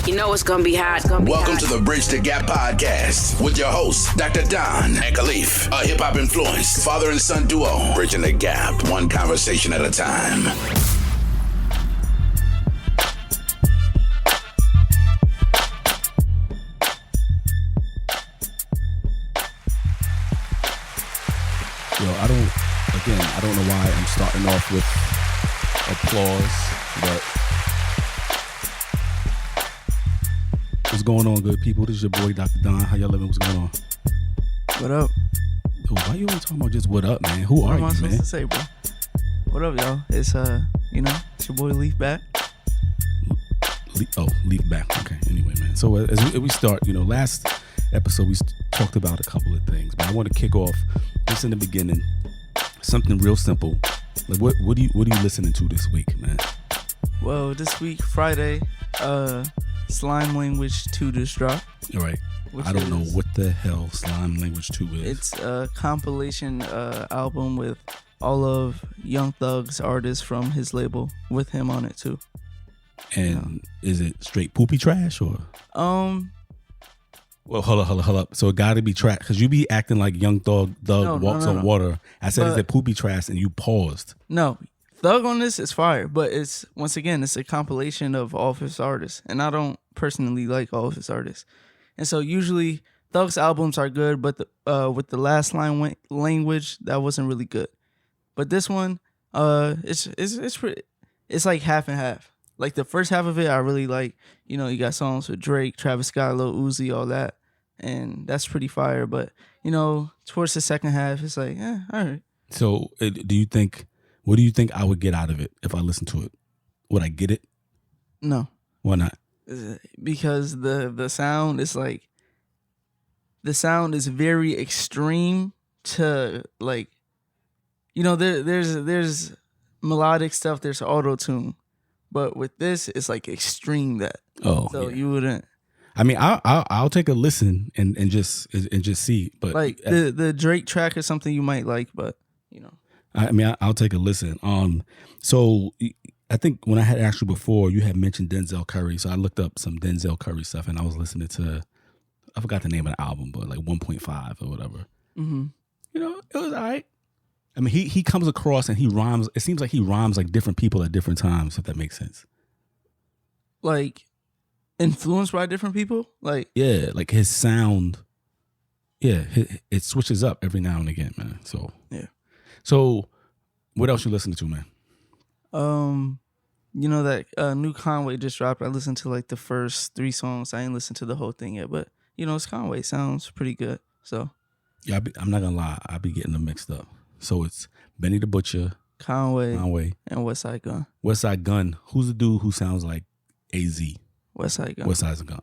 You know it's gonna be hot. Welcome to the Bridge the Gap podcast with your hosts, Dr. Don and Khalif, a hip-hop influenced father and son duo, bridging the gap, one conversation at a time. I don't know why I'm starting off with applause, but what's going on, good people? This is your boy, Dr. Don. How y'all living? What's going on? What up? Dude, why you always talking about just what up, man? Who are you, man? What am I supposed to say, bro? What up, y'all? It's, it's your boy Leaf back. Leaf back. Okay, anyway, man. So as we start, last episode we talked about a couple of things, but I want to kick off just in the beginning. Something real simple. Like what are you listening to this week, man? Well, this week, Friday, Slime Language 2 just dropped. All right. I don't know what the hell Slime Language 2 is. It's a compilation album with all of Young Thug's artists from his label with him on it too. And is it straight poopy trash or? Well, hold up. So it got to be trash because you be acting like Young Thug walks on water. I said, is it poopy trash? And you paused. No, Thug on this is fire, but it's a compilation of all of his artists, and I don't personally like all of his artists. And so usually Thug's albums are good, but with the last line language, that wasn't really good. But this one, it's like half and half. Like the first half of it, I really like. You got songs with Drake, Travis Scott, Lil Uzi, all that, and that's pretty fire. But towards the second half, it's like, all right. So, what do you think I would get out of it if I listened to it? Would I get it? No. Why not? Because the sound is like, the sound is very extreme to like, there's melodic stuff, there's auto tune. But with this, it's like extreme that. Oh, so yeah. You wouldn't. I mean, I'll take a listen and just see. But like the Drake track is something you might like, but I mean, I'll take a listen. So I think when I had asked you before, you had mentioned Denzel Curry. So I looked up some Denzel Curry stuff, and I was listening to, I forgot the name of the album, but like 1.5 or whatever. Mm-hmm. It was all right. I mean, he comes across and he rhymes. It seems like he rhymes like different people at different times, if that makes sense. Like influenced by different people? Like yeah, like his sound. Yeah, it switches up every now and again, man. So yeah. So what else you listening to, man? That new Conway just dropped. I listened to like the first 3 songs. I ain't listened to the whole thing yet, but it's Conway. Sounds pretty good. So yeah, I'm not gonna lie. I be getting them mixed up. So it's Benny the Butcher, Conway, and Westside Gun. Westside Gun. Who's the dude who sounds like AZ? Westside Gun. Westside Gun.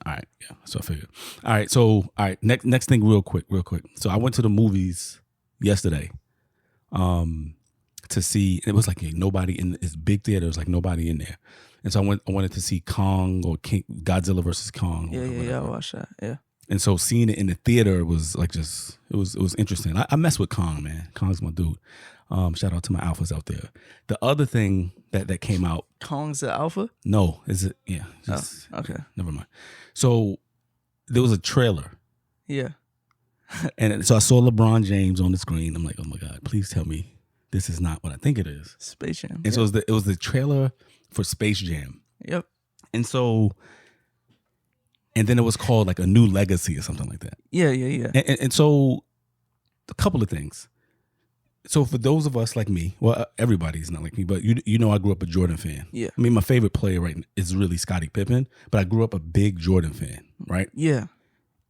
All right, yeah. So I figured. All right. So Next thing, real quick. So I went to the movies yesterday, to see. It was like nobody in this big theater. It was like nobody in there, and so I wanted to see Kong or Godzilla versus Kong. Yeah. I watched that. Yeah. And so seeing it in the theater was like it was interesting. I mess with Kong, man. Kong's my dude. Shout out to my alphas out there. The other thing that came out. Kong's the alpha? No, is it? Yeah. Okay. Never mind. So there was a trailer. Yeah. And so I saw LeBron James on the screen. I'm like, oh my God, please tell me this is not what I think it is. Space Jam. And so it was the trailer for Space Jam. Yep. And then it was called like A New Legacy or something like that. Yeah. And so a couple of things. So for those of us like me, well, everybody's not like me, but I grew up a Jordan fan. Yeah. I mean, my favorite player right now is really Scottie Pippen, but I grew up a big Jordan fan, right? Yeah.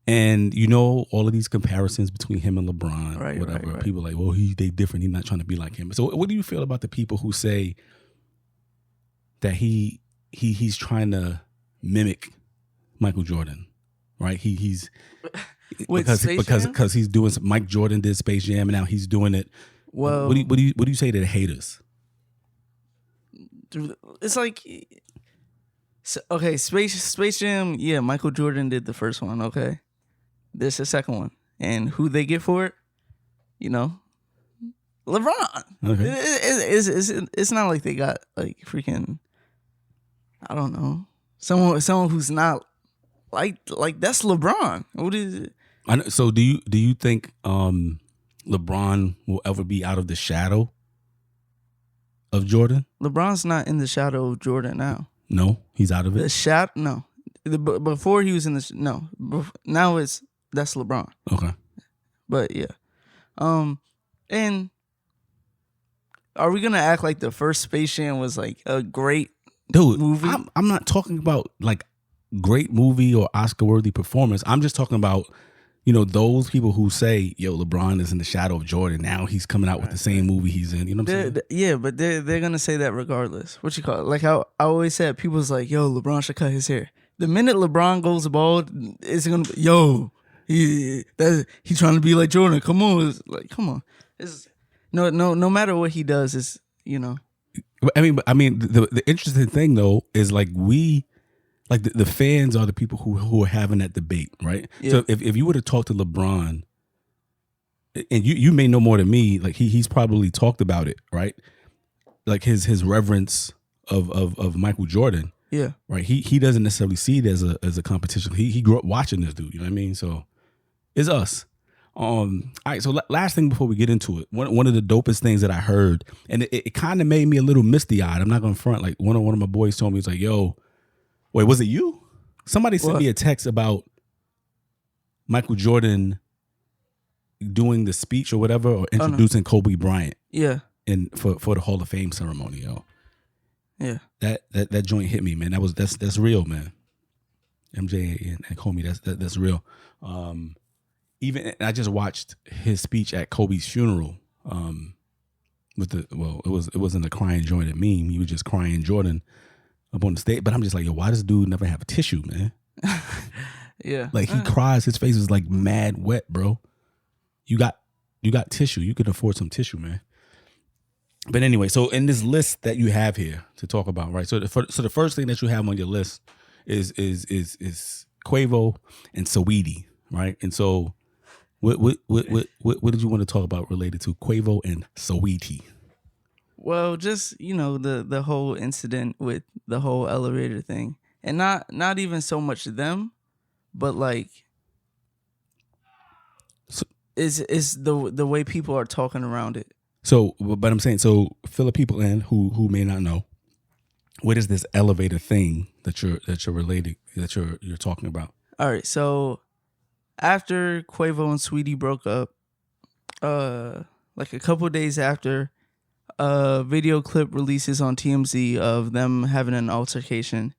And all of these comparisons between him and LeBron, right, whatever. Right. People are like, well, they different. He's not trying to be like him. So what do you feel about the people who say that he's trying to mimic Michael Jordan, right? He's because he's doing Mike Jordan did Space Jam and now he's doing it. Well, what do you say to the haters? It's like, okay, Space Jam. Yeah, Michael Jordan did the first one. Okay, this the second one, and who they get for it? LeBron. Okay. It's not like they got like freaking, I don't know, Someone who's not like that's LeBron. What is it? So do you think LeBron will ever be out of the shadow of Jordan? LeBron's not in the shadow of Jordan now. No, he's out of it. The shadow, no. Before he was in the no. Now that's LeBron. Okay. But yeah, and are we gonna act like the first Space Jam was like a great movie? I'm not talking about like great movie or Oscar worthy performance. I'm just talking about, those people who say, yo, LeBron is in the shadow of Jordan. Now he's coming out with the same movie he's in. You know what I'm saying? Yeah, but they're gonna say that regardless. What you call it? Like how I always said, people's like, yo, LeBron should cut his hair. The minute LeBron goes bald, it's gonna be, yo, he trying to be like Jordan. Come on, it's like, come on. It's no matter what he does, is I mean, the interesting thing though is like the fans are the people who are having that debate, right? Yeah. So if you were to talk to LeBron, and you may know more than me, like he's probably talked about it, right? Like his reverence of Michael Jordan. Yeah. Right. He doesn't necessarily see it as a competition. He grew up watching this dude. You know what I mean? So it's us. All right. So last thing before we get into it, one of the dopest things that I heard, and it kind of made me a little misty eyed. I'm not gonna front. Like one of my boys told me, it's like, yo, wait, was it you? Somebody sent me a text about Michael Jordan doing the speech or whatever, or introducing Kobe Bryant. Yeah. For the Hall of Fame ceremony, yo. Yeah. That joint hit me, man. That's real, man. MJ and Kobe, that's real. Even I just watched his speech at Kobe's funeral. It wasn't a crying Jordan meme. He was just crying Jordan up on the stage. But I'm just like, yo, why does dude never have a tissue, man? Yeah. Like he cries, his face is like mad wet, bro. You got tissue. You can afford some tissue, man. But anyway, so in this list that you have here to talk about, right? So the first thing that you have on your list is Quavo and Saweetie, right? And so what did you want to talk about related to Quavo and Saweetie? Well, just the whole incident with the whole elevator thing, and not even so much them, but like is the way people are talking around it. So, but I'm saying, so fill the people in who may not know, what is this elevator thing that you're talking about? All right, so after Quavo and Saweetie broke up, like a couple of days after, a video clip releases on TMZ of them having an altercation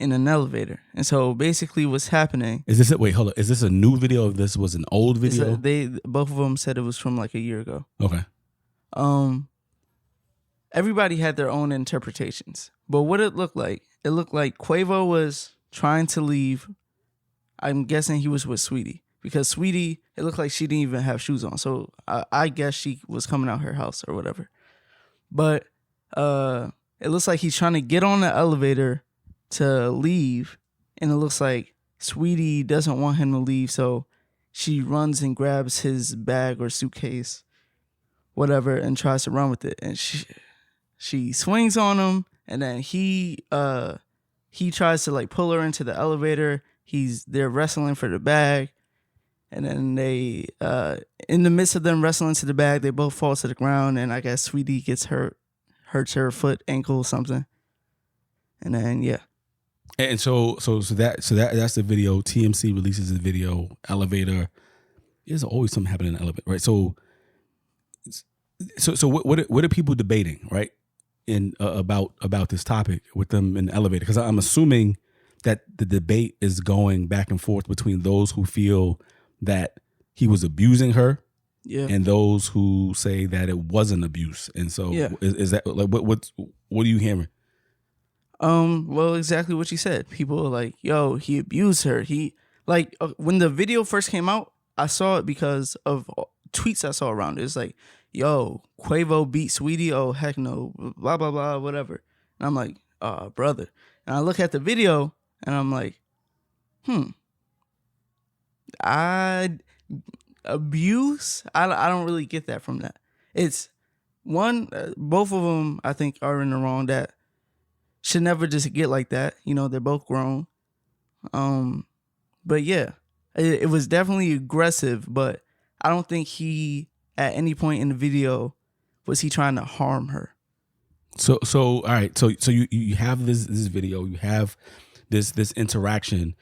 in an elevator. And so basically what's happening is this wait, hold up. Is this a new video or this was an old video? Both of them said it was from like a year ago. Okay. Everybody had their own interpretations, but what it looked like Quavo was trying to leave. I'm guessing he was with Saweetie, because Saweetie, it looked like she didn't even have shoes on. So I guess she was coming out her house or whatever. But it looks like he's trying to get on the elevator to leave, and it looks like Saweetie doesn't want him to leave, so she runs and grabs his bag or suitcase, whatever, and tries to run with it. And she swings on him, and then he tries to like pull her into the elevator. They're wrestling for the bag, and then they in the midst of them wrestling to the bag, they both fall to the ground, and I guess Saweetie gets hurts her foot, ankle, something. And then yeah. And so that's the video. TMC releases the video. Elevator. There's always something happening in the elevator, right? So what are people debating, right? In about this topic with them in the elevator? Because I'm assuming that the debate is going back and forth between those who feel that he was abusing her, and those who say that it wasn't abuse. And so, is that like what are you hearing? Well, exactly what you said. People are like, yo, he abused her. He like when the video first came out, I saw it because of tweets I saw around it. It's like, yo, Quavo beat Saweetie. Oh, heck no. Blah, blah, blah, whatever. And I'm like, brother. And I look at the video and I'm like, abuse? I don't really get that from that. It's one, both of them I think are in the wrong. That should never just get like that. You know, they're both grown. But yeah, it was definitely aggressive, but I don't think he, at any point in the video, was he trying to harm her. So all right. So you have this video, you have this interaction.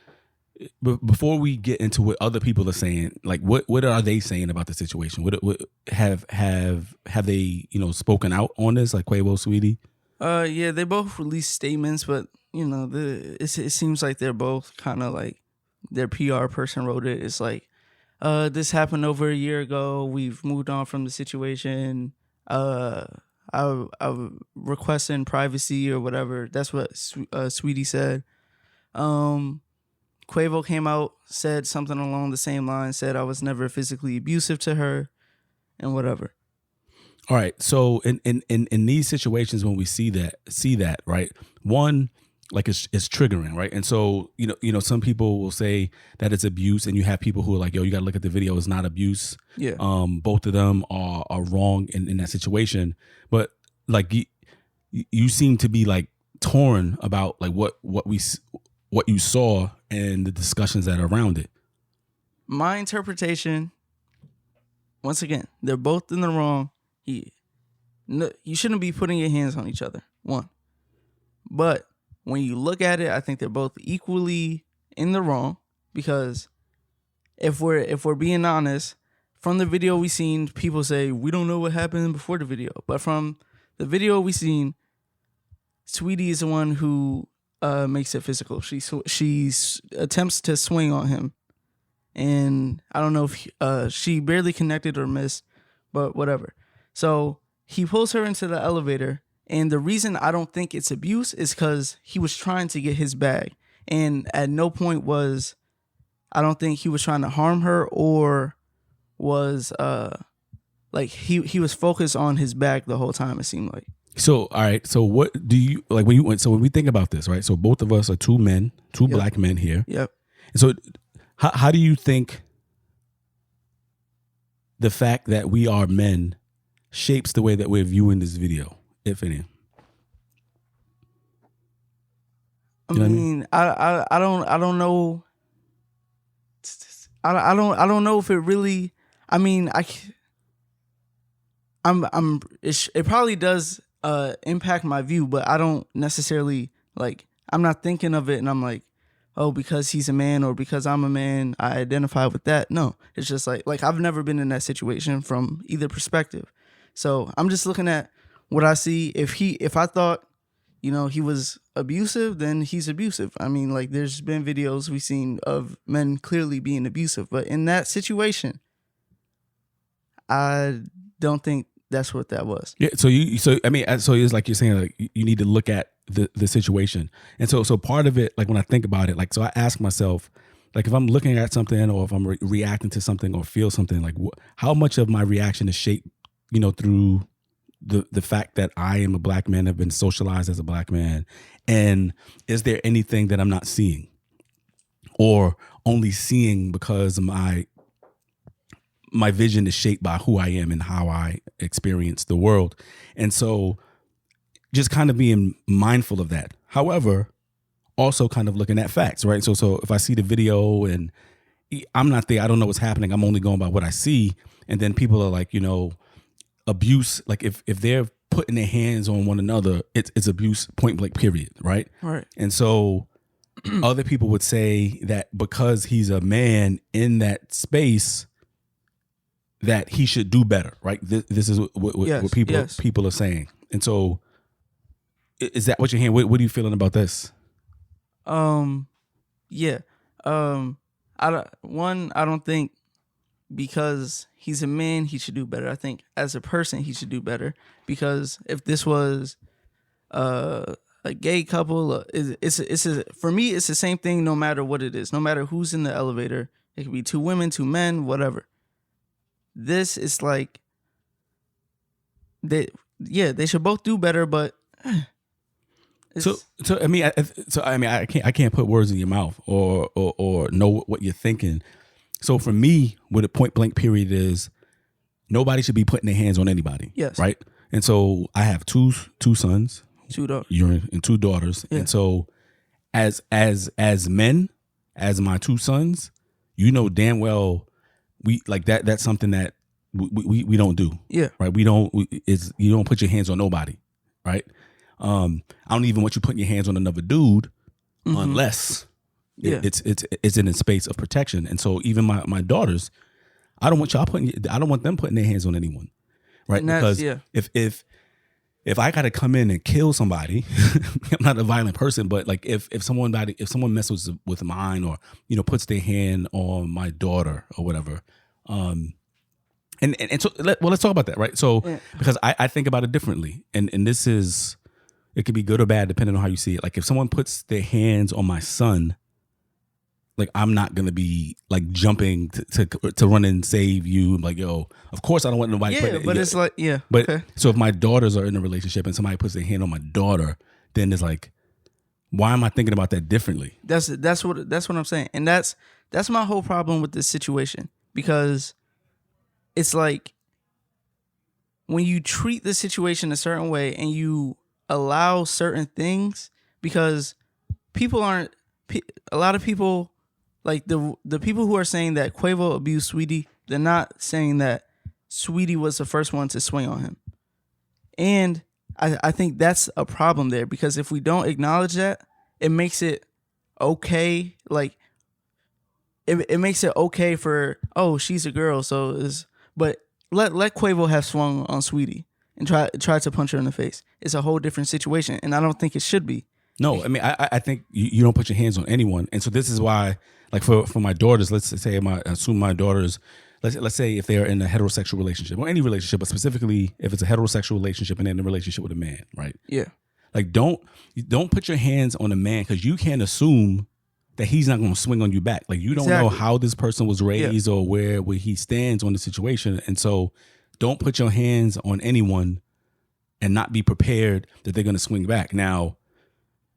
Before we get into what other people are saying, like what are they saying about the situation? What have they, you know, spoken out on this, like Quavo, Sweetie? Yeah, they both released statements, but you know, it seems like they're both kind of like, their PR person wrote it. It's like, this happened over a year ago. We've moved on from the situation. I requesting privacy or whatever. That's what Sweetie said. Quavo came out, said something along the same line, said I was never physically abusive to her and whatever. All right. So in these situations, when we see that, right? One, like it's triggering, right? And so, you know, some people will say that it's abuse, and you have people who are like, yo, you got to look at the video. It's not abuse. Yeah. Both of them are wrong in that situation. But like you seem to be like torn about like what you saw and the discussions that are around it. My interpretation, once again, they're both in the wrong. You shouldn't be putting your hands on each other. One. But when you look at it, I think they're both equally in the wrong, because if we're being honest, from the video we seen, people say we don't know what happened before the video, but from the video we seen, Sweetie is the one who makes it physical. She attempts to swing on him, and I don't know if she barely connected or missed, but whatever. So he pulls her into the elevator. And the reason I don't think it's abuse is because he was trying to get his bag. And at no point I don't think he was trying to harm her, or was like he was focused on his bag the whole time, it seemed like. So, all right. So what do you like when we think about this, right? So both of us are two black men here. Yep. And so how do you think the fact that we are men shapes the way that we're viewing this video, if any? I mean, I don't know. I don't know if it really. I mean, it probably does impact my view, but I don't necessarily like. I'm not thinking of it, and I'm like, oh, because he's a man or because I'm a man, I identify with that. No, it's just like I've never been in that situation from either perspective. So I'm just looking at what I see. If I thought, you know, he was abusive, then he's abusive. I mean, like, there's been videos we've seen of men clearly being abusive, but in that situation, I don't think that's what that was. Yeah. So it's like you're saying, like, you need to look at the situation. And so part of it, like when I think about it, like, so I ask myself, like, if I'm looking at something or if I'm reacting to something or feel something, like how much of my reaction is shaped, you know, through the fact that I am a black man, have been socialized as a black man, and is there anything that I'm not seeing or only seeing because my vision is shaped by who I am and how I experience the world? And so just kind of being mindful of that. However, also kind of looking at facts, right? So if I see the video and I'm not there, I don't know what's happening, I'm only going by what I see. And then people are like, you know, abuse, like if they're putting their hands on one another, it's abuse, point blank, period, right? Right. And so other people would say that because he's a man in that space, that he should do better, right? This is what people are saying. And so is that what you're hearing? What are you feeling about this? Yeah. I don't think because he's a man, he should do better. I think as a person, he should do better, because if this was a gay couple, for me, it's the same thing no matter what it is, no matter who's in the elevator. It could be two women, two men, whatever. This is like, they should both do better, but I can't put words in your mouth or know what you're thinking. So for me, what a point blank period is, nobody should be putting their hands on anybody. Yes. Right. And so I have two sons. 2 daughters. You're in 2 daughters. Yeah. And so as men, as my 2 sons, you know damn well we like that's something that we don't do. Yeah. Right. You don't put your hands on nobody. Right. I don't even want you putting your hands on another dude unless it's in a space of protection. And so even my daughters, I don't want them putting their hands on anyone. Right. Because if I got to come in and kill somebody, I'm not a violent person, but like if someone messes with mine or, puts their hand on my daughter or whatever. And so let's talk about that. Right. So, because I think about it differently, and this is, it could be good or bad depending on how you see it. Like if someone puts their hands on my son, like I'm not going to be like jumping to run and save you. Like, yo, of course I don't want nobody. It's like, But okay. So if my daughters are in a relationship and somebody puts their hand on my daughter, then it's like, why am I thinking about that differently? That's what I'm saying. And that's my whole problem with this situation, because it's like when you treat the situation a certain way and you allow certain things, because a lot of people, like the people who are saying that Quavo abused Sweetie, they're not saying that Sweetie was the first one to swing on him. And I think that's a problem there, because if we don't acknowledge that, it makes it okay. Like it makes it okay for, oh, she's a girl, but let Quavo have swung on Sweetie and try to punch her in the face. It's a whole different situation, and I don't think it should be. No, I mean, I think you don't put your hands on anyone. And so this is why, like for my daughters, let's say assume my daughters, let's say if they're in a heterosexual relationship or any relationship, but specifically if it's a heterosexual relationship and they're in a relationship with a man, right? Yeah. Like don't put your hands on a man, because you can't assume that he's not going to swing on you back. Like you don't know how this person was raised or where he stands on the situation. And so don't put your hands on anyone and not be prepared that they're going to swing back. Now,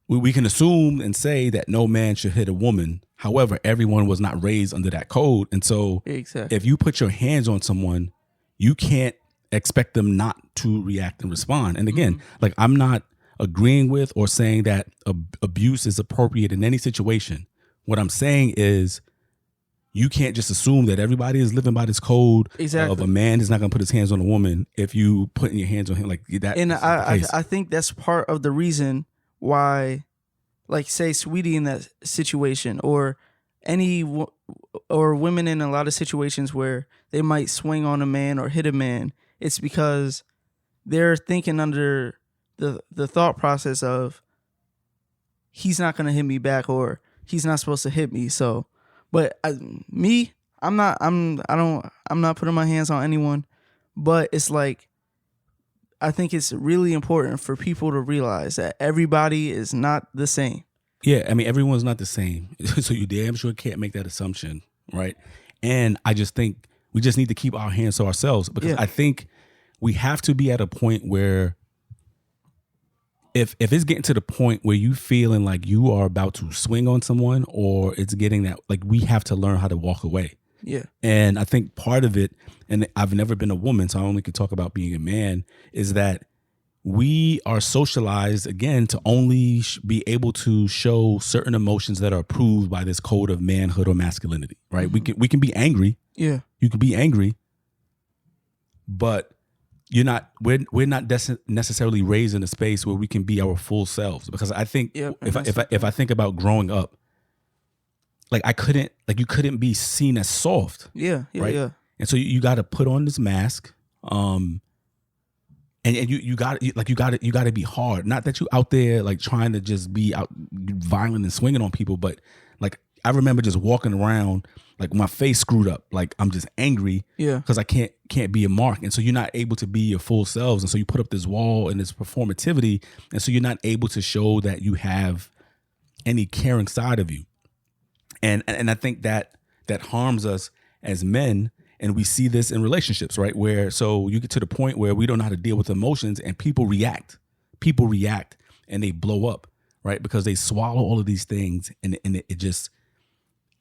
we can assume and say that no man should hit a woman. However, everyone was not raised under that code. And so if you put your hands on someone, you can't expect them not to react and respond. And again, like I'm not agreeing with or saying that abuse is appropriate in any situation. What I'm saying is you can't just assume that everybody is living by this code of a man is not going to put his hands on a woman if you putting your hands on him like that. And I think that's part of the reason why, like say Sweetie in that situation, or women in a lot of situations where they might swing on a man or hit a man, it's because they're thinking under the thought process of he's not going to hit me back, or he's not supposed to hit me. So, but I'm not putting my hands on anyone, but it's like, I think it's really important for people to realize that everybody is not the same. Yeah, I mean, everyone's not the same. So you damn sure can't make that assumption, right? And I just think we just need to keep our hands to ourselves, because I think we have to be at a point where if it's getting to the point where you feeling like you are about to swing on someone, or it's getting that, like we have to learn how to walk away. Yeah. And I think part of it, and I've never been a woman, so I only can talk about being a man, is that we are socialized, again, to only be able to show certain emotions that are approved by this code of manhood or masculinity, right? We can be angry. Yeah. You can be angry, but we're not necessarily raised in a space where we can be our full selves. Because I think if I think about growing up, like you couldn't be seen as soft. Yeah. Right? And so you got to put on this mask. And you got to be hard. Not that you out there like trying to just be out violent and swinging on people, but like I remember just walking around like my face screwed up, like I'm just angry, because I can't be a mark, and so you're not able to be your full selves, and so you put up this wall and this performativity, and so you're not able to show that you have any caring side of you, and I think that harms us as men. And we see this in relationships, right? Where so you get to the point where we don't know how to deal with emotions, and people react and they blow up, right? Because they swallow all of these things, and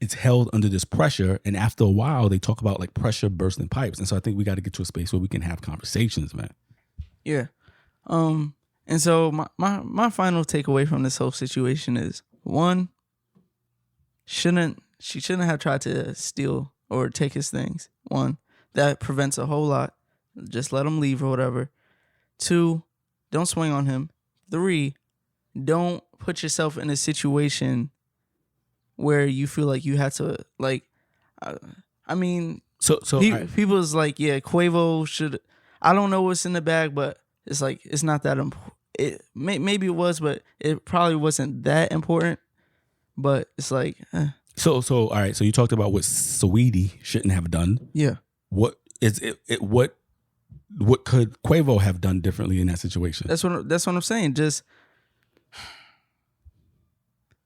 it's held under this pressure. And after a while, they talk about like pressure bursting pipes. And so I think we got to get to a space where we can have conversations, man. Yeah. And And so my final takeaway from this whole situation is, one, she shouldn't have tried to steal or take his things. One, that prevents a whole lot. Just let him leave or whatever. Two, don't swing on him. Three, don't put yourself in a situation where you feel like you had to, like, I mean, people is like, yeah, Quavo should, I don't know what's in the bag, but it's like, it's not that important. Maybe it was, but it probably wasn't that important. But it's like, So all right. So you talked about what Saweetie shouldn't have done. Yeah. What is it? What could Quavo have done differently in that situation? That's what I'm saying. Just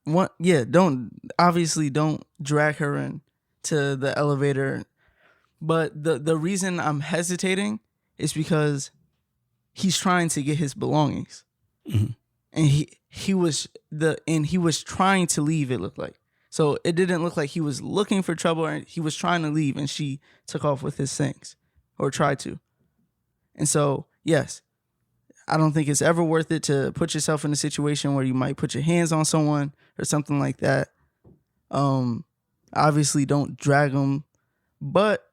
don't drag her in to the elevator. But the reason I'm hesitating is because he's trying to get his belongings, and he was trying to leave. It looked like. So it didn't look like he was looking for trouble, or he was trying to leave, and she took off with his things, or tried to. And so, yes, I don't think it's ever worth it to put yourself in a situation where you might put your hands on someone or something like that. Obviously, don't drag them, but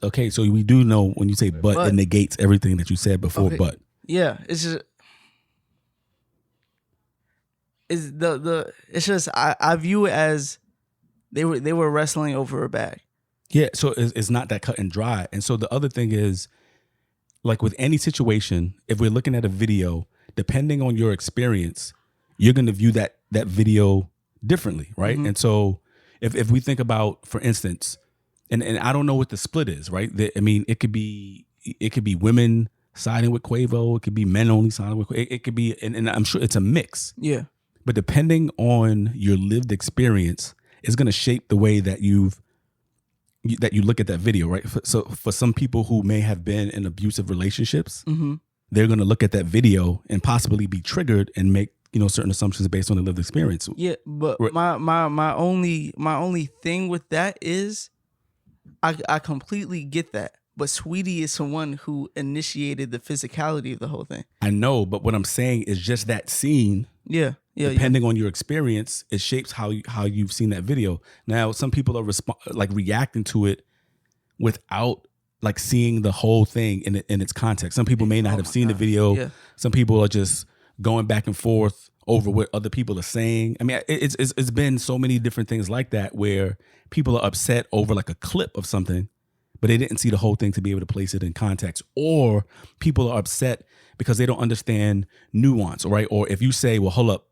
okay, so we do know when you say but it negates everything that you said before. Okay. But yeah, it's just. It's just I view it as they were wrestling over a bag. Yeah, so it's not that cut and dry. And so the other thing is, like with any situation, if we're looking at a video, depending on your experience, you're going to view that video differently, right? Mm-hmm. And so if we think about, for instance, and I don't know what the split is, right? I mean, it could be women siding with Quavo, it could be men only siding with Quavo, it could be, and I'm sure it's a mix. Yeah. But depending on your lived experience, it's going to shape the way that you look at that video, right? So for some people who may have been in abusive relationships, they're going to look at that video and possibly be triggered and make certain assumptions based on their lived experience. Yeah, but my only thing with that is, I completely get that. But Sweetie is someone who initiated the physicality of the whole thing. I know, but what I'm saying is just that scene. Yeah. Depending on your experience, it shapes how you've seen that video. Now, some people are reacting to it without like seeing the whole thing in its context. Some people may not have seen the video. Yeah. Some people are just going back and forth over what other people are saying. I mean, it's been so many different things like that where people are upset over like a clip of something, but they didn't see the whole thing to be able to place it in context. Or people are upset because they don't understand nuance, right? Or if you say, well, hold up,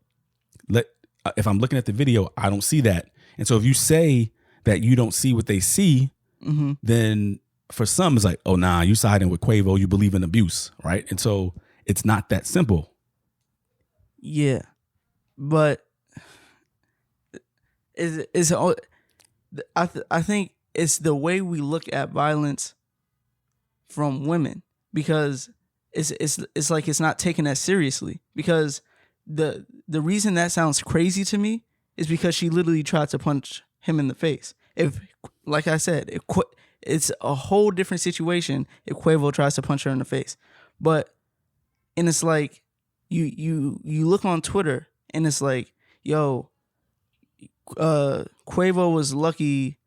if I'm looking at the video, I don't see that. And so if you say that you don't see what they see, then for some it's like, oh, nah, you siding with Quavo, you believe in abuse, right? And so it's not that simple. Yeah. But I think it's the way we look at violence from women, because it's like it's not taken as seriously. Because the reason that sounds crazy to me is because she literally tried to punch him in the face. If, like I said, it's a whole different situation if Quavo tries to punch her in the face. And it's like you look on Twitter and it's like, yo, Quavo was lucky.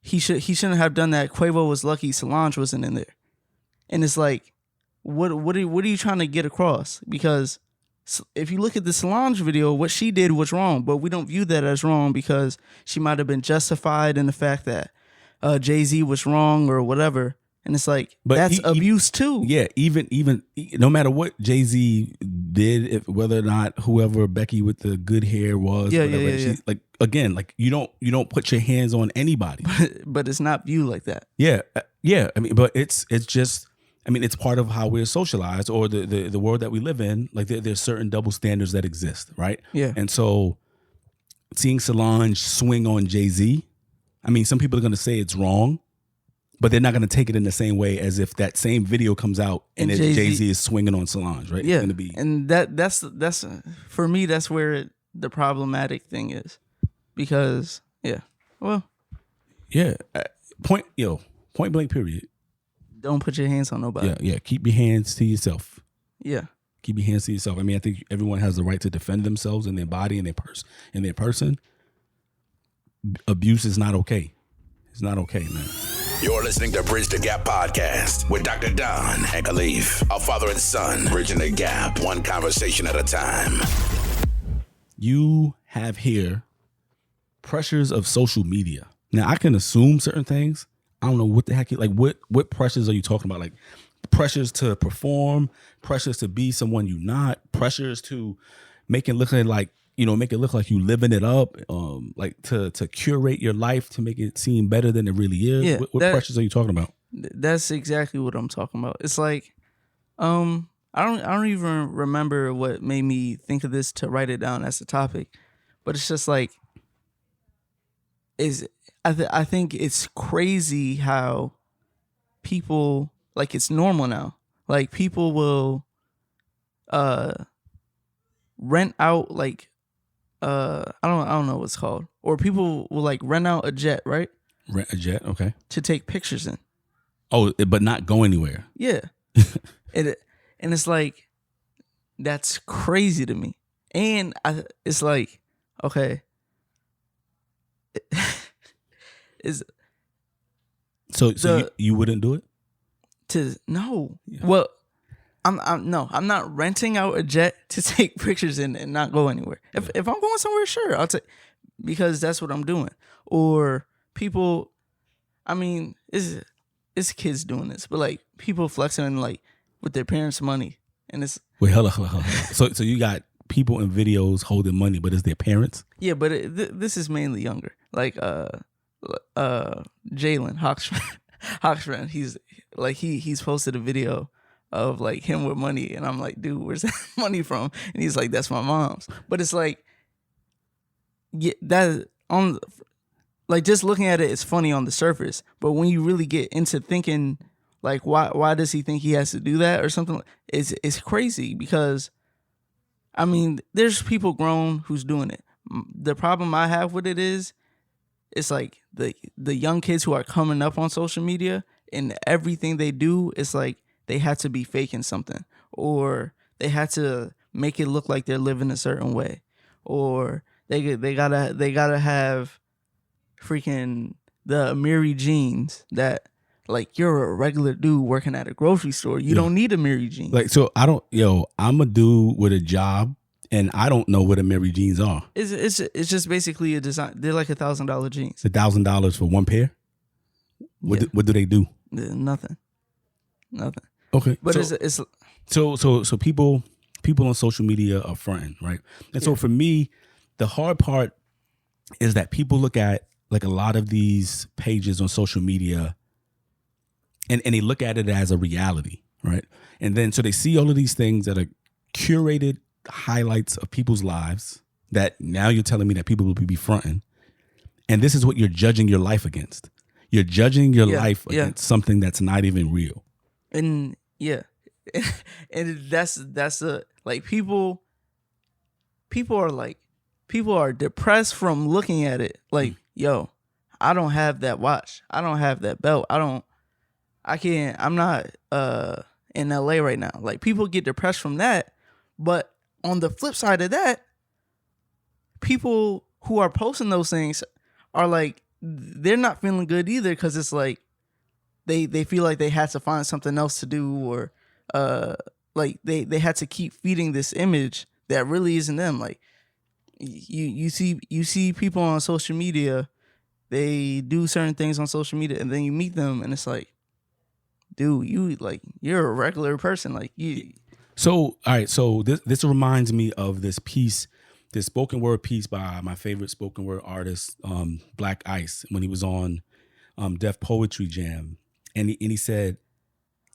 He shouldn't have done that. Quavo was lucky Solange wasn't in there. And it's like, what are you trying to get across? Because if you look at the Solange video, what she did was wrong, but we don't view that as wrong because she might have been justified in the fact that Jay-Z was wrong or whatever. And it's like, but that's abuse too. Yeah, even no matter what Jay-Z did, whether or not whoever Becky with the good hair was, like again, like you don't put your hands on anybody. But it's not viewed like that. Yeah. I mean, but it's just, I mean, it's part of how we're socialized, or the world that we live in. Like there's certain double standards that exist, right? Yeah. And so seeing Solange swing on Jay-Z, I mean, some people are going to say it's wrong, but they're not going to take it in the same way as if that same video comes out and Jay-Z is swinging on Solange, right? Yeah. It's going to be, and that's for me, that's where the problematic thing is, because point blank period. Don't put your hands on nobody. Yeah. Keep your hands to yourself. Yeah. Keep your hands to yourself. I mean, I think everyone has the right to defend themselves and their body and their person. Abuse is not okay. It's not okay, man. You're listening to Bridge the Gap Podcast with Dr. Don and Khalif, a father and son, bridging the gap, one conversation at a time. You have here pressures of social media. Now, I can assume certain things. I don't know what the heck, like what pressures are you talking about? Like pressures to perform, pressures to be someone you're not, pressures to make it look like, make it look like you living it up, like to curate your life to make it seem better than it really is. Yeah, What pressures are you talking about? That's exactly what I'm talking about. It's like, I don't even remember what made me think of this to write it down as a topic, but it's just like, I think it's crazy how people, like, it's normal now. Like, people will rent out, like, I don't know what it's called, or people will like rent out a jet, right? Rent a jet, okay. To take pictures in. Oh, but not go anywhere. Yeah. and it's like, that's crazy to me. And it's like, okay. So you wouldn't do it? No. Yeah. Well, I'm not renting out a jet to take pictures in and not go anywhere. If I'm going somewhere, sure, I'll take, because that's what I'm doing. Or people, I mean, it's kids doing this, but like people flexing like with their parents' money, and it's wait, hold on. So you got people in videos holding money, but it's their parents? Yeah, but this is mainly younger, like Jalen Hawksfriend. He's posted a video of like him with money, and I'm like, dude, where's that money from? And he's like, that's my mom's. But it's like, yeah, that on, like, just looking at it, it's funny on the surface, but when you really get into thinking, like, why does he think he has to do that or something? It's crazy, because I mean, there's people grown who's doing it. The problem I have with it is, it's like the young kids who are coming up on social media, and everything they do is like they had to be faking something, or they had to make it look like they're living a certain way, or they gotta have freaking the Amiri jeans that, like, you're a regular dude working at a grocery store. You don't need Amiri jeans. Like, so I'm a dude with a job, and I don't know what Amiri jeans are. It's just basically a design. They're like $1,000 jeans. $1,000 for one pair? What do they do? Nothing. Okay, but so people on social media are fronting, right? And so for me, the hard part is that people look at like a lot of these pages on social media, and they look at it as a reality, right? And then so they see all of these things that are curated highlights of people's lives that now you're telling me that people will be fronting, and this is what you're judging your life against. You're judging your life against something that's not even real. And and that's like people are depressed from looking at it. Like, yo, I don't have that watch. I don't have that belt. I'm not in LA right now. Like, people get depressed from that. But on the flip side of that, people who are posting those things are like, they're not feeling good either, because it's like they feel like they had to find something else to do, or like they had to keep feeding this image that really isn't them. Like, you see people on social media, they do certain things on social media, and then you meet them, and it's like, dude, you're a regular person. Like, you. So, all right. So this reminds me of this piece, this spoken word piece by my favorite spoken word artist, Black Ice, when he was on Def Poetry Jam. And he said,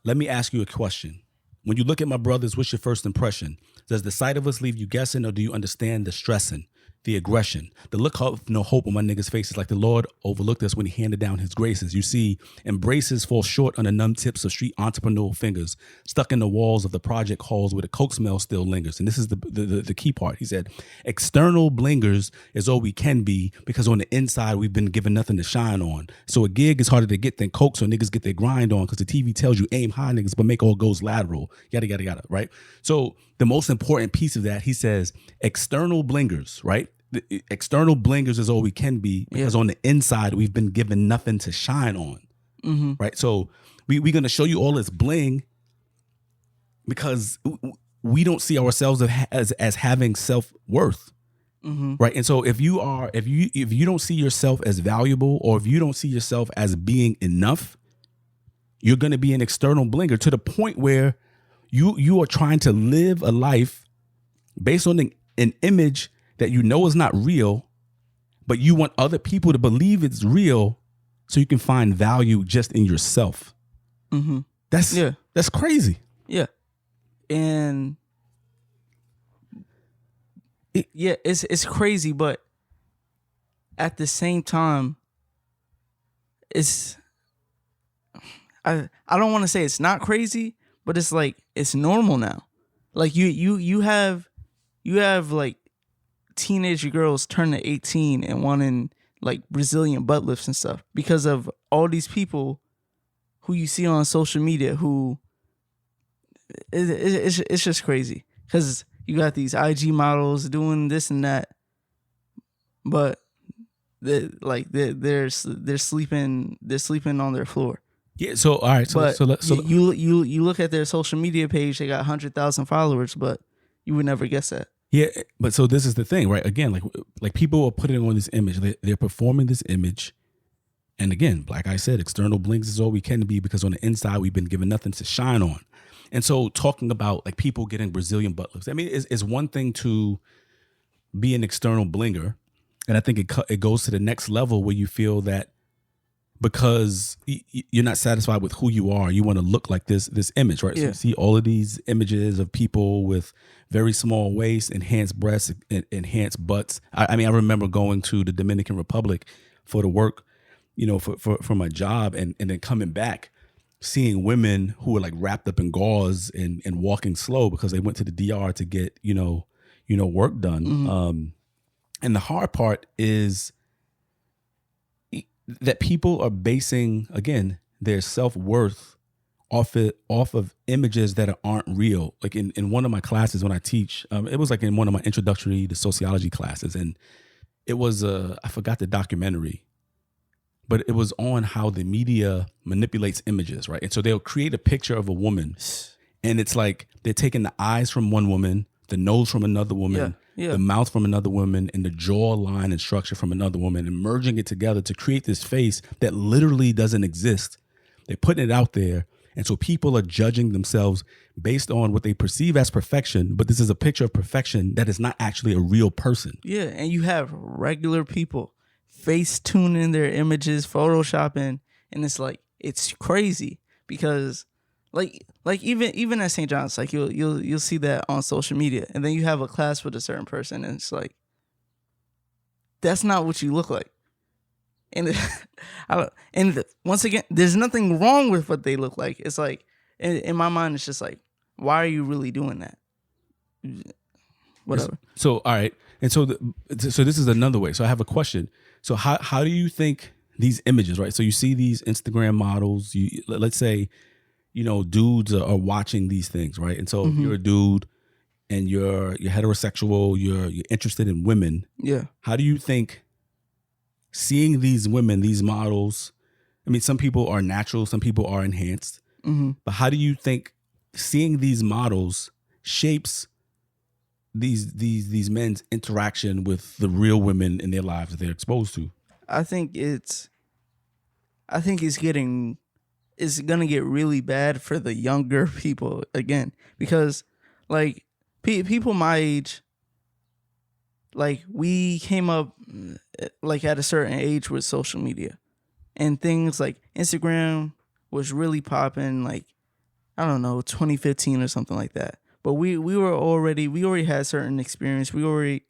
let me ask you a question. When you look at my brothers, what's your first impression? Does the sight of us leave you guessing, or do you understand the stressing? the aggression, the look of no hope on my niggas' faces, like the Lord overlooked us when he handed down his graces. You see, embraces fall short on the numb tips of street entrepreneurial fingers, stuck in the walls of the project halls where the coke smell still lingers. And this is the key part. He said, external blingers is all we can be because on the inside, we've been given nothing to shine on. So a gig is harder to get than coke, so niggas get their grind on because the TV tells you aim high, niggas, but make all goes lateral. Yada, yada, yada, right? So the most important piece of that, he says, external blingers, right? The external blingers is all we can be because on the inside, we've been given nothing to shine on, right? So we're going to show you all this bling because we don't see ourselves as having self-worth, right? And so if you don't see yourself as valuable, or if you don't see yourself as being enough, you're going to be an external blinger to the point where you are trying to live a life based on an image that you know is not real, but you want other people to believe it's real so you can find value just in yourself. That's crazy. Yeah. And it's crazy, but at the same time, I don't want to say it's not crazy, but it's like it's normal now. Like you have like teenage girls turning 18 and wanting like Brazilian butt lifts and stuff because of all these people who you see on social media who it's just crazy because you got these IG models doing this and that, but they're sleeping on their floor. Yeah. So all right. So you look at their social media page, they got 100,000 followers, but you would never guess that. Yeah, but so this is the thing, right? Again, like people are putting on this image. They're performing this image. And again, like I said, external blinks is all we can be because on the inside, we've been given nothing to shine on. And so talking about like people getting Brazilian butt lifts, I mean, it's one thing to be an external blinger. And I think it goes to the next level where you feel that because you're not satisfied with who you are, you want to look like this image, right? Yeah. So you see all of these images of people with very small waists, enhanced breasts, enhanced butts. I mean, I remember going to the Dominican Republic for the work, for my job, and then coming back, seeing women who were like wrapped up in gauze and walking slow because they went to the DR to get, work done. And the hard part is that people are basing, again, their self-worth off of images that aren't real. Like in one of my classes when I teach, it was like in one of my introductory to sociology classes, and it was I forgot the documentary, but it was on how the media manipulates images, right? And so they'll create a picture of a woman, and it's like they're taking the eyes from one woman, the nose from another woman, the mouth from another woman, and the jawline and structure from another woman, and merging it together to create this face that literally doesn't exist. They're putting it out there. And so people are judging themselves based on what they perceive as perfection, but this is a picture of perfection that is not actually a real person. Yeah, and you have regular people face tuning their images, photoshopping, and it's like it's crazy because like even at St. John's, like you'll see that on social media, and then you have a class with a certain person, and it's like that's not what you look like. And once again, there's nothing wrong with what they look like. It's like in my mind, it's just like, why are you really doing that? Whatever. So all right, and so so this is another way. So I have a question. So how do you think these images, right? So you see these Instagram models. Let's say, dudes are watching these things, right? And so if you're a dude and you're heterosexual, you're interested in women. Yeah. How do you think seeing these women, these models, I mean, some people are natural, some people are enhanced, but how do you think seeing these models shapes these men's interaction with the real women in their lives that they're exposed to? I think it's gonna get really bad for the younger people again, because like people my age, like we came up like at a certain age with social media and things like Instagram was really popping, like, I don't know, 2015 or something like that. But we already had certain experience. We already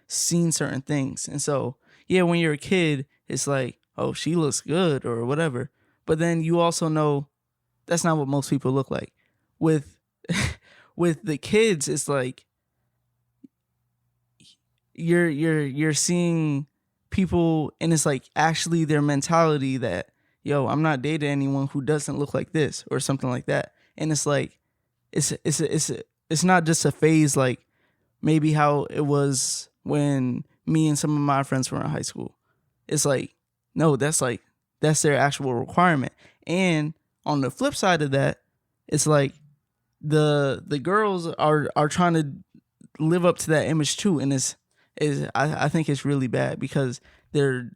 seen certain things. And so, yeah, when you're a kid, it's like, oh, she looks good or whatever. But then you also know that's not what most people look like. With with the kids, it's like you're seeing people, and it's like actually their mentality that, yo, I'm not dating anyone who doesn't look like this or something like that. And it's like it's not just a phase like maybe how it was when me and some of my friends were in high school. It's like, no, that's their actual requirement. And on the flip side of that, it's like the girls are trying to live up to that image too, and I think it's really bad because they're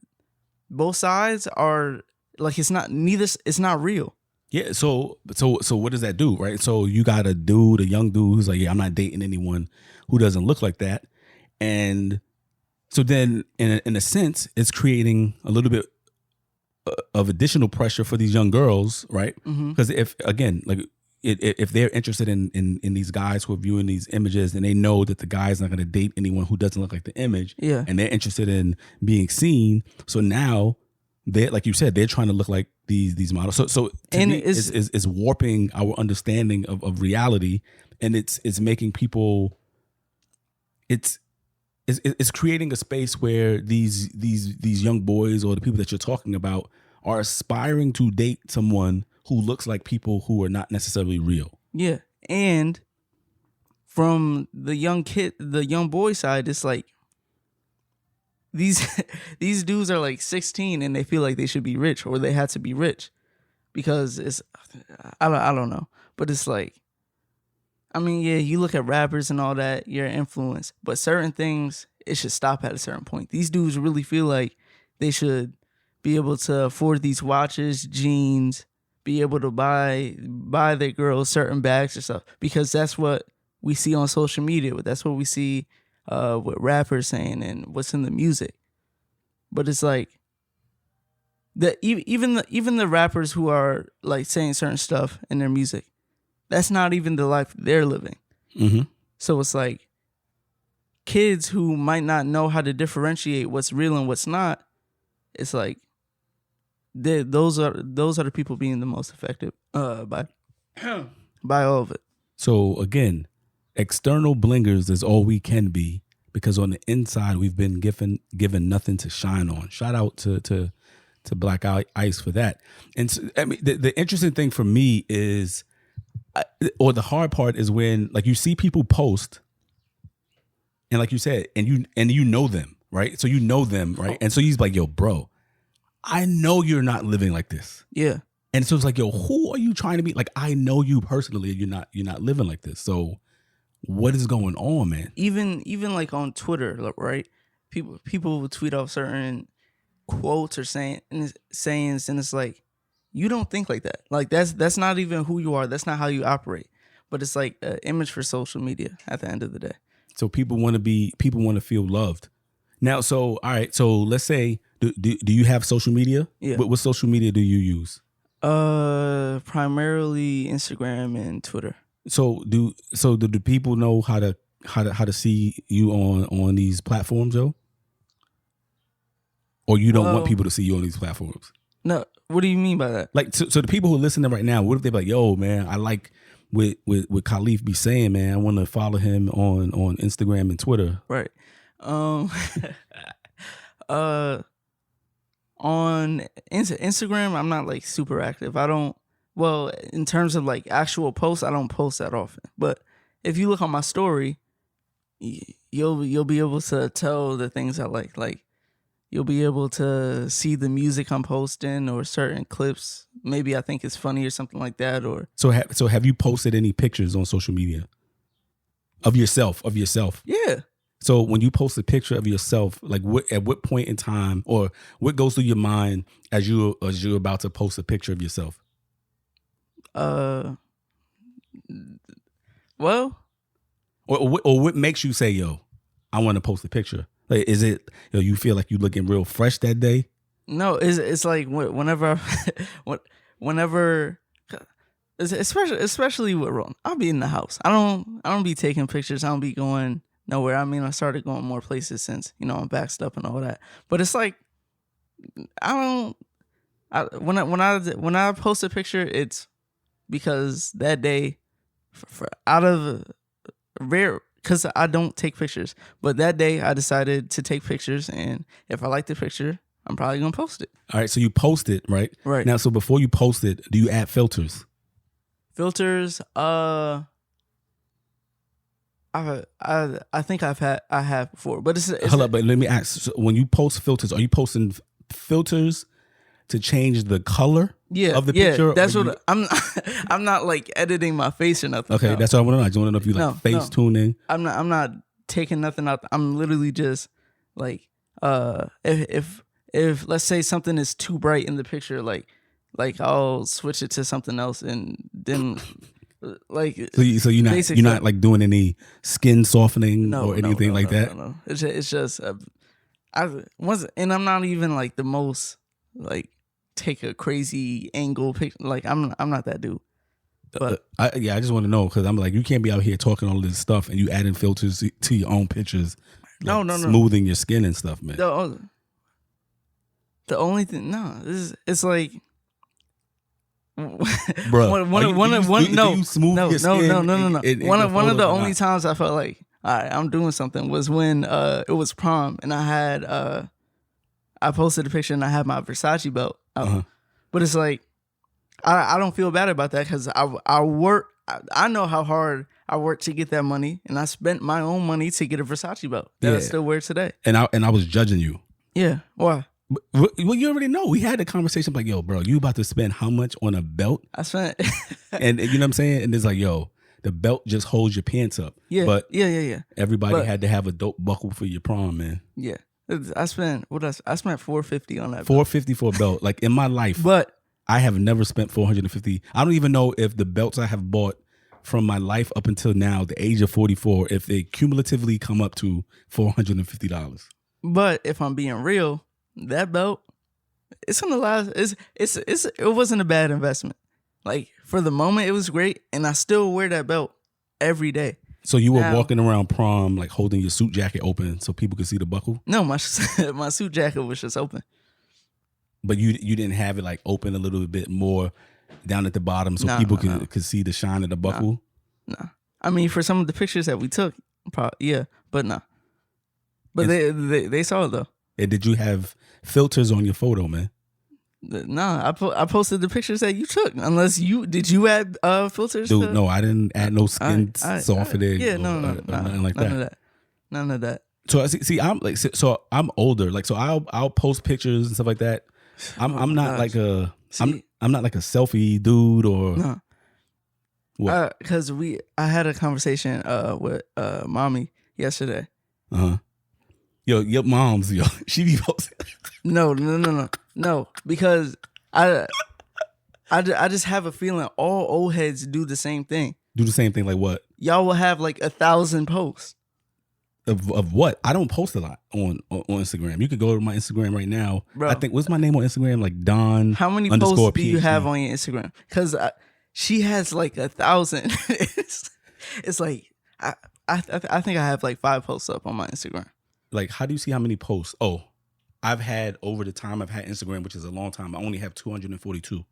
both sides are like it's not real. Yeah, so what does that do, right? So you got a young dude who's like, yeah, I'm not dating anyone who doesn't look like that. And so then in a sense, it's creating a little bit of additional pressure for these young girls, right? Because if they're interested in these guys who are viewing these images and they know that the guy's not going to date anyone who doesn't look like the image, yeah, and they're interested in being seen, so now they're, like you said, they're trying to look like these models. So to me, it's warping our understanding of reality, and it's making people, it's creating a space where these young boys or the people that you're talking about are aspiring to date someone who looks like people who are not necessarily real. Yeah. And from the young boy side, it's like these dudes are like 16 and they feel like they should be rich or they had to be rich because I don't know. But it's like, I mean, yeah, you look at rappers and all that, you're influenced, but certain things, it should stop at a certain point. These dudes really feel like they should be able to afford these watches, jeans, be able to buy their girls certain bags or stuff, because that's what we see on social media. That's what we see with rappers saying and what's in the music. But it's like even the rappers who are like saying certain stuff in their music, that's not even the life they're living. Mm-hmm. So it's like kids who might not know how to differentiate what's real and what's not. It's like those are the people being the most affected by all of it. So again, external blingers is all we can be, because on the inside we've been given nothing to shine on. Shout out to Black Ice for that. And so, I mean, the interesting thing for me is, or the hard part is when like you see people post, and like you said, and you know them, right? So you know them, right? And so he's like, yo, bro, I know you're not living like this. Yeah. And so it's like, yo, who are you trying to be? Like, I know you personally. You're not living like this. So what is going on, man? Even like on Twitter, right? People will tweet off certain quotes or sayings, and it's like, you don't think like that. Like that's not even who you are. That's not how you operate. But it's like an image for social media at the end of the day. So people want to feel loved. Now, so all right. So let's say, do you have social media? Yeah. What social media do you use? Primarily Instagram and Twitter. So do people know how to see you on these platforms, Joe? Or you don't want people to see you on these platforms? No. What do you mean by that? Like, so the people who are listening right now, what if they be like, yo, man, I like what Khalif be saying, man. I want to follow him on Instagram and Twitter. Right. On Instagram, I'm not like super active. In terms of like actual posts, I don't post that often. But if you look on my story, you'll be able to tell the things I like. Like, you'll be able to see the music I'm posting or certain clips. Maybe I think it's funny or something like that. Or so have you posted any pictures on social media of yourself? Yeah. So when you post a picture of yourself, like at what point in time, or what goes through your mind as you're about to post a picture of yourself? Well, or what makes you say, yo, I want to post a picture? Like, is it, you feel like you looking real fresh that day? No, it's like whenever especially with Ron, I'll be in the house. I don't be taking pictures. I don't be going nowhere. I mean, I started going more places since, you know, I'm backed up and all that. But it's like, when I post a picture, it's because that day, out of rare, because I don't take pictures, but that day I decided to take pictures, and if I like the picture, I'm probably gonna post it. All right, so you post it, right? Right. Now, so before you post it, do you add filters? Filters, I think I have before, but it's Hold up, but let me ask. So when you post filters, are you posting filters to change the color of the picture? That's what I'm not like editing my face or nothing. Okay, no. that's what I want to know. I just want to know if you like face tuning. I'm not taking nothing out. I'm literally just like if let's say something is too bright in the picture, like I'll switch it to something else, and then like so you're not like doing any skin softening or anything like that. No. It's just and I'm not even like the most like take a crazy angle picture. Like I'm not that dude. But I just want to know, because I'm like, you can't be out here talking all this stuff and you adding filters to your own pictures. Like no, smoothing your skin and stuff, man. The only thing, it's like, bro. One of the only times I felt like, all right, I'm doing something was when it was prom, and I had I posted a picture and I had my Versace belt out. But it's like, I don't feel bad about that, because I work. I know how hard I worked to get that money, and I spent my own money to get a Versace belt that I still wear today. And I was judging you. Yeah, why? Well, you already know. We had the conversation like, yo, bro, you about to spend how much on a belt? I spent, and you know what I'm saying? And it's like, yo, the belt just holds your pants up. Yeah, but yeah. Everybody had to have a dope buckle for your prom, man. Yeah, I spent $450 on that. $450 for a belt. Like in my life, but I have never spent $450. I don't even know if the belts I have bought from my life up until now, the age of 44, if they cumulatively come up to $450. But if I'm being real, that belt, it's gonna last. It wasn't a bad investment. Like for the moment, it was great, and I still wear that belt every day. So you were walking around prom like holding your suit jacket open so people could see the buckle? No, my suit jacket was just open. But you didn't have it like open a little bit more down at the bottom so people could see the shine of the buckle? No. I mean, for some of the pictures that we took, probably, but no. But they saw it though. And did you have filters on your photo, man? Nah, I posted the pictures that you took. Unless did you add filters? Dude, no, I didn't add no skin softening. Yeah, nothing like that. None of that. So see, I'm like, so I'm older. Like, so I'll post pictures and stuff like that. I'm not like a I'm not like a selfie dude or no. What? Because I had a conversation with mommy yesterday. Yo, your mom's she be posting. No, because I just have a feeling all old heads do the same thing. Do the same thing like what? Y'all will have like 1,000 posts. Of what? I don't post a lot on Instagram. You could go to my Instagram right now. Bro, I think, what's my name on Instagram? Like Don. How many posts do you have on your Instagram? Because she has like 1,000. It's like I think I have like 5 posts up on my Instagram. Like, how do you see how many posts? Oh, I've had over the time I've had Instagram, which is a long time. I only have 242.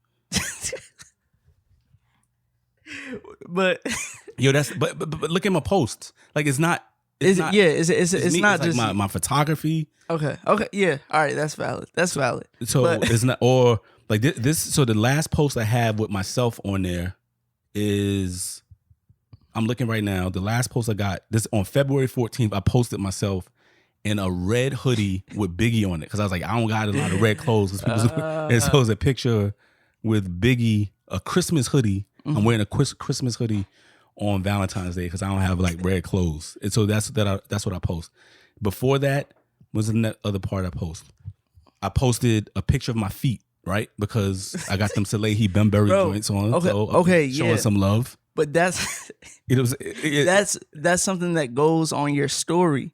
But yo, but look at my posts. Like, it's not. It's not just like my photography. Okay, yeah, all right, that's valid. So it's not, or like this. So the last post I have with myself on there is, I'm looking right now. The last post I got this on February 14th. I posted myself in a red hoodie with Biggie on it because I was like, I don't got a lot of red clothes. And so it's a picture with Biggie, a Christmas hoodie. Mm-hmm. I'm wearing a Christmas hoodie on Valentine's Day because I don't have like red clothes, and so that's what I post. Before that was the other part I post. I posted a picture of my feet, right? Because I got them Salehi Bembury joints on. Okay, showing some love. But that's that's something that goes on your story.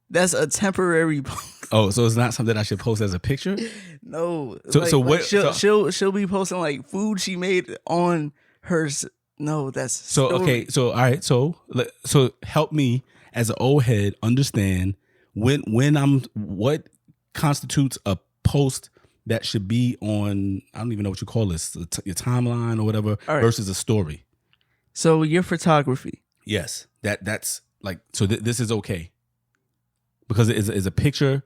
That's a temporary post. Oh, so it's not something I should post as a picture? No. So what? She'll be posting like food she made on her. No, that's so story. Okay. So all right. So help me as an old head understand what constitutes a post that should be on, I don't even know what you call this, your timeline or whatever, versus a story. So your photography. Yes, that's like, so this is okay because it is a picture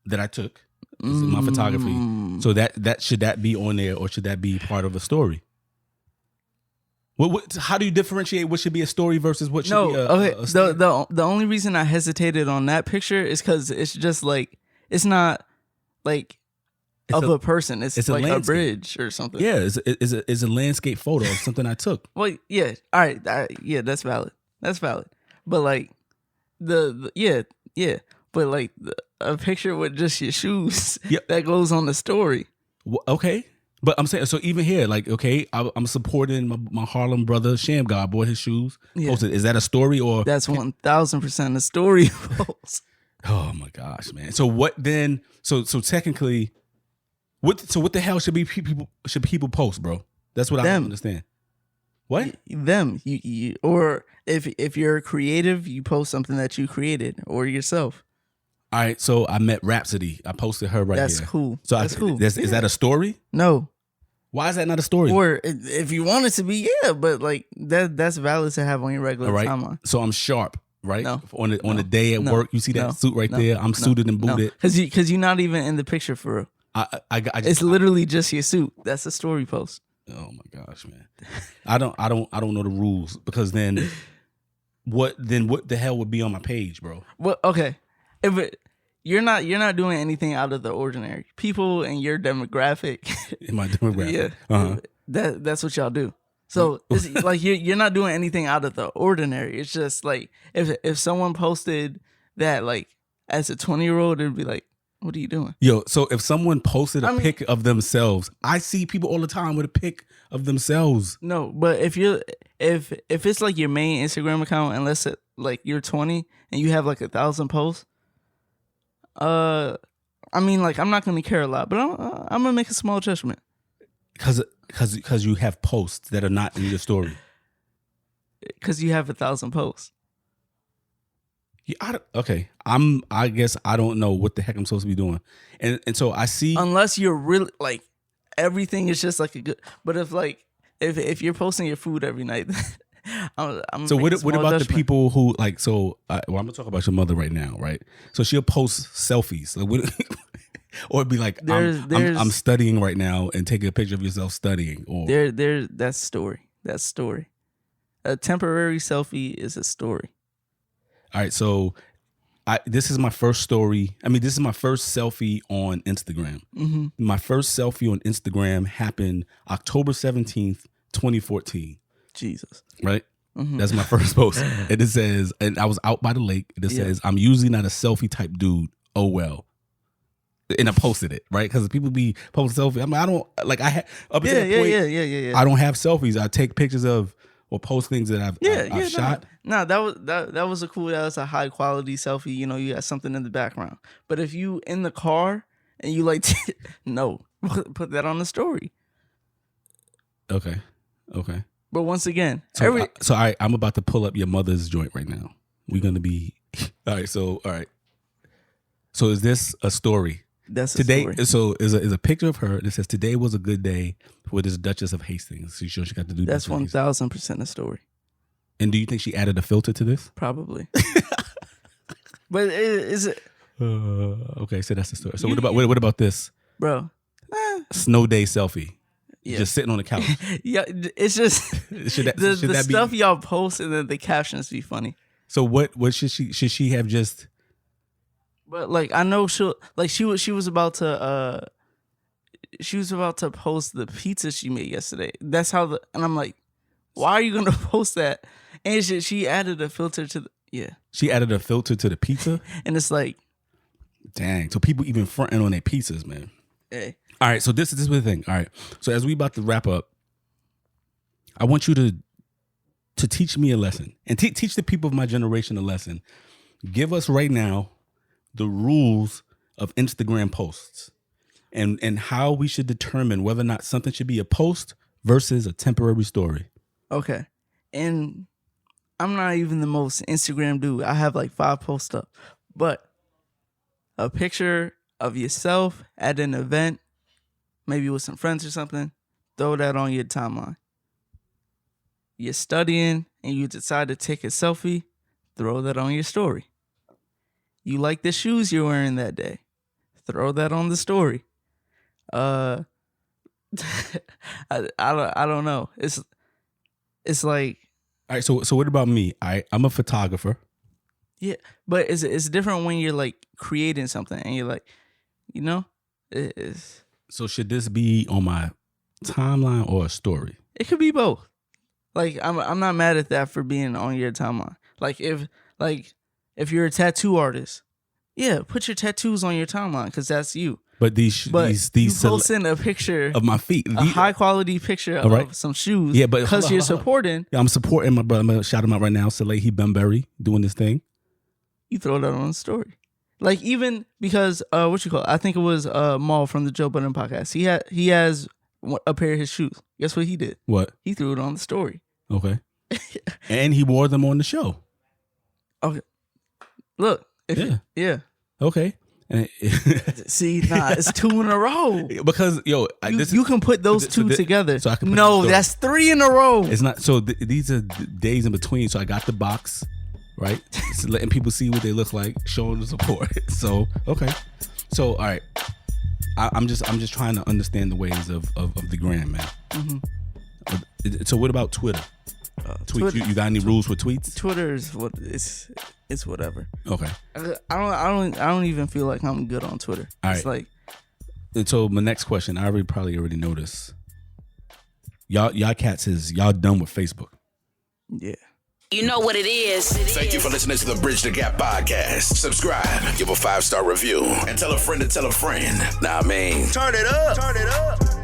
that I took. This is my photography. So that should that be on there, or should that be part of a story? How do you differentiate what should be a story versus what should be a story? The only reason I hesitated on that picture is because it's just like, it's not like a person. It's like a bridge or something. Yeah, it's a landscape photo of something I took. Well, yeah, all right, yeah, that's valid. That's valid. But like but like a picture with just your shoes that goes on the story. Well, okay. But I'm saying, so even here, like, okay, I'm supporting my Harlem brother, Sham God, bought his shoes. Yeah. Posted. Is that a story or? That's 1,000% a story post. Oh my gosh, man. So what then? So technically, what the hell should people post, bro? That's what I don't understand. What? Them. You or if you're creative, you post something that you created or yourself. All right, so I met Rhapsody. I posted her right here. That's cool. So that's cool. Is that a story? No. Why is that not a story? Or if you want it to be, yeah, but like that's valid to have on your regular timeline. So I'm sharp, right? No. On the day at work, you see that suit right there. I'm suited and booted. Because you're not even in the picture for real. It's literally just your suit. That's a story post. Oh my gosh, man! I don't know the rules, because then what the hell would be on my page, bro? Well, okay. You're not doing anything out of the ordinary. People in your demographic, in my demographic, that's what y'all do. So it's like you're not doing anything out of the ordinary. It's just like if someone posted that like as a 20-year-old, it'd be like, what are you doing? Yo, so if someone posted a pic of themselves, I see people all the time with a pic of themselves. No, but if it's like your main Instagram account, unless like you're 20 and you have like 1,000 posts. I mean, like, I'm not gonna care a lot, but I'm gonna make a small judgment. Because you have posts that are not in your story. Because you have 1,000 posts. Yeah, okay. I guess I don't know what the heck I'm supposed to be doing, and so I see. Unless you're really like, everything is just like a good. But if you're posting your food every night. I'm so what about judgment. the people who like, so I'm gonna talk about your mother right now, right? So she'll post selfies, like, or it'd be like, I'm studying right now, and taking a picture of yourself studying, or that's story. A temporary selfie is a story. All right, so this is my first story. I mean, this is my first selfie on Instagram. Mm-hmm. My first selfie on Instagram happened October 17th, 2014. Jesus. Right? Mm-hmm. That's my first post. And it says, and I was out by the lake. And it says, I'm usually not a selfie type dude. Oh, well. And I posted it, right? Because people be posting selfies. I mean, I don't, like, I have, up until that point, I don't have selfies. I take pictures of, or post things that I've shot. No, that was a high quality selfie. You know, you got something in the background. But if you in the car and you like, no, put that on the story. Okay. But once again, I'm about to pull up your mother's joint right now. We're gonna be all right. So is this a story? That's today. A story. So is a picture of her that says today was a good day for this Duchess of Hastings. She got to do. That's 1,000% a story. And do you think she added a filter to this? Probably. But is it? Okay, so that's the story. So what about this, bro? Snow day selfie. Yeah. Just sitting on the couch. Yeah, it's just should that stuff be... y'all post and then the captions be funny. So what should she have just? But like I know she was about to post the pizza she made yesterday. That's how and I'm like, why are you gonna post that? And she added a filter to She added a filter to the pizza, and it's like, dang. So people even fronting on their pizzas, man. Hey. All right, so this is the thing. All right, so as we about to wrap up, I want you to teach me a lesson and teach the people of my generation a lesson. Give us right now the rules of Instagram posts and how we should determine whether or not something should be a post versus a temporary story. Okay, in I'm not even the most Instagram dude. I have like 5 posts up. But a picture of yourself at an event, maybe with some friends or something, throw that on your timeline. You're studying and you decide to take a selfie, throw that on your story. You like the shoes you're wearing that day, throw that on the story. I don't know. It's like, all right. So what about me? I'm a photographer. yeah, but it's different when you're like creating something and you're like, you know, it's. So should this be on my timeline or a story? It could be both. Like I'm not mad at that for being on your timeline. Like if you're a tattoo artist, yeah, put your tattoos on your timeline because that's you. But these you posting a picture of my feet, a high quality picture of some shoes. Yeah, but because you're supporting. Yeah, I'm supporting my brother. I'm gonna shout him out right now. Salehi Benberry doing this thing. You throw that on the story. Like even because I think it was Maul from the Joe Budden podcast. He has a pair of his shoes. Guess what he did? What? He threw it on the story. Okay. And he wore them on the show. Okay. Look. Yeah. Okay. See, it's 2 in a row. Because you can put those two together. So I can that's 3 in a row. It's not. So these are days in between. So I got the box. Right, so letting people see what they look like, showing the support. So okay, so all right, I'm just trying to understand the ways of the gram, man. Mm-hmm. So what about Twitter? Tweets. You got any rules for tweets? Twitter is what it's whatever. Okay. I don't even feel like I'm good on Twitter. All it's right. like. And so my next question, I probably already know this. Y'all cats is y'all done with Facebook? Yeah. You know what it is. Thank you for listening to the Bridge the Gap podcast. Subscribe, give a 5-star review, and tell a friend to tell a friend. Now, I mean, turn it up.